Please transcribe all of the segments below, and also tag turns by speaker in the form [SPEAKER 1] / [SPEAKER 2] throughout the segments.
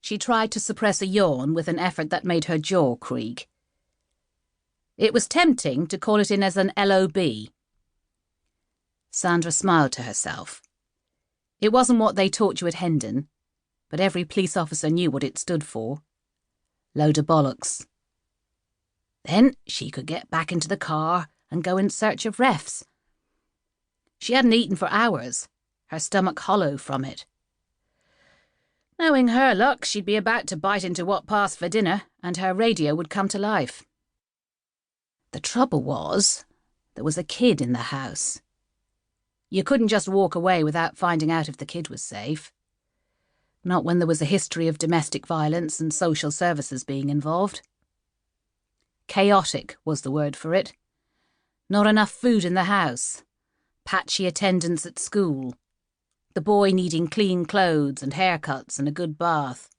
[SPEAKER 1] She tried to suppress a yawn with an effort that made her jaw creak. It was tempting to call it in as an LOB. Sandra smiled to herself. It wasn't what they taught you at Hendon, but every police officer knew what it stood for. Load of bollocks. Then she could get back into the car and go in search of refs. She hadn't eaten for hours, her stomach hollow from it. Knowing her luck, she'd be about to bite into what passed for dinner, and her radio would come to life. The trouble was, there was a kid in the house. You couldn't just walk away without finding out if the kid was safe. Not when there was a history of domestic violence and social services being involved. Chaotic was the word for it. Not enough food in the house. Patchy attendance at school. The boy needing clean clothes and haircuts and a good bath.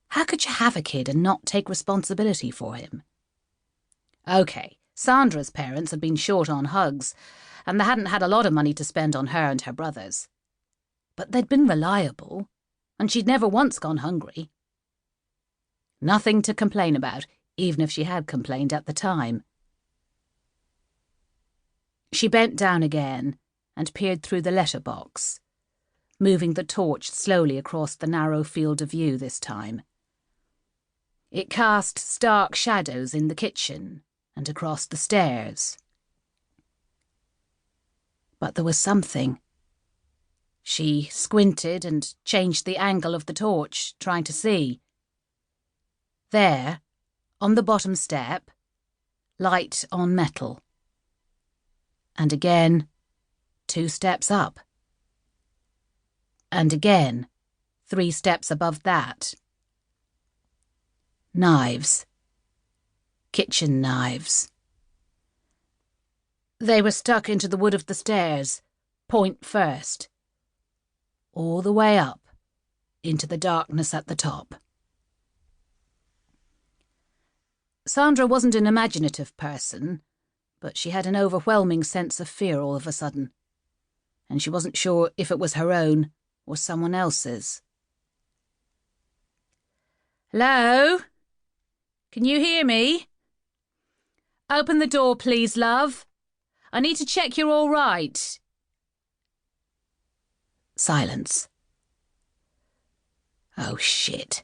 [SPEAKER 1] How could you have a kid and not take responsibility for him? OK, Sandra's parents had been short on hugs, and they hadn't had a lot of money to spend on her and her brothers. But they'd been reliable, and she'd never once gone hungry. Nothing to complain about, even if she had complained at the time. She bent down again and peered through the letterbox, moving the torch slowly across the narrow field of view this time. It cast stark shadows in the kitchen and across the stairs. But there was something. She squinted and changed the angle of the torch, trying to see. There, on the bottom step, light on metal. And again, 2 steps up. And again, 3 steps above that. Knives. Kitchen knives. They were stuck into the wood of the stairs, point first. All the way up, into the darkness at the top. Sandra wasn't an imaginative person, but she had an overwhelming sense of fear all of a sudden, and she wasn't sure if it was her own or someone else's. Hello? Can you hear me? Open the door, please, love. I need to check you're all right. Silence. Oh, shit,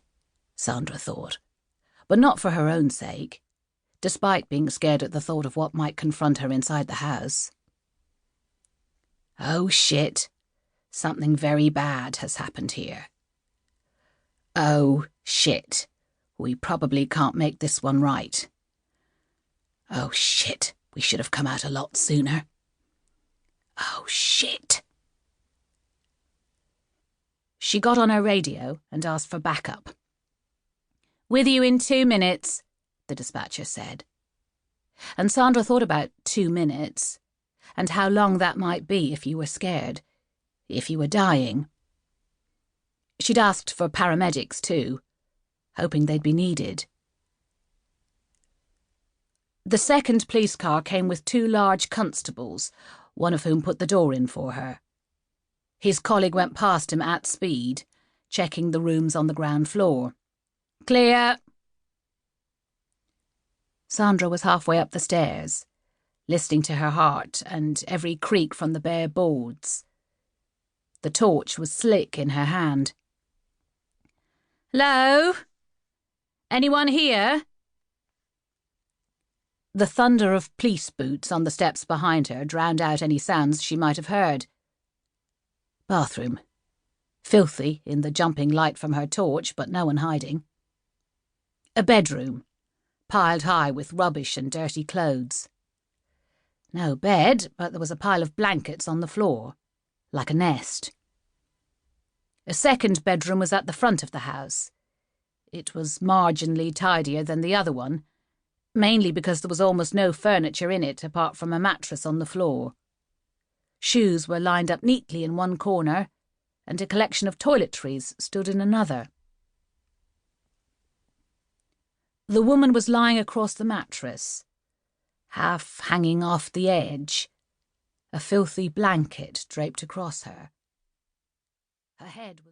[SPEAKER 1] Sandra thought, but not for her own sake, despite being scared at the thought of what might confront her inside the house. Oh, shit, something very bad has happened here. Oh, shit, we probably can't make this one right. Oh, shit, we should have come out a lot sooner. Oh, shit. She got on her radio and asked for backup. With you in 2 minutes, the dispatcher said. And Sandra thought about 2 minutes, and how long that might be if you were scared, if you were dying. She'd asked for paramedics too, hoping they'd be needed. The second police car came with 2 large constables, one of whom put the door in for her. His colleague went past him at speed, checking the rooms on the ground floor. Clear. Sandra was halfway up the stairs, listening to her heart and every creak from the bare boards. The torch was slick in her hand. Hello? Anyone here? The thunder of police boots on the steps behind her drowned out any sounds she might have heard. Bathroom. Filthy in the jumping light from her torch, but no one hiding. A bedroom, piled high with rubbish and dirty clothes. No bed, but there was a pile of blankets on the floor, like a nest. A second bedroom was at the front of the house. It was marginally tidier than the other one, mainly because there was almost no furniture in it apart from a mattress on the floor. Shoes were lined up neatly in one corner, and a collection of toiletries stood in another. The woman was lying across the mattress, half hanging off the edge, a filthy blanket draped across her. Her head was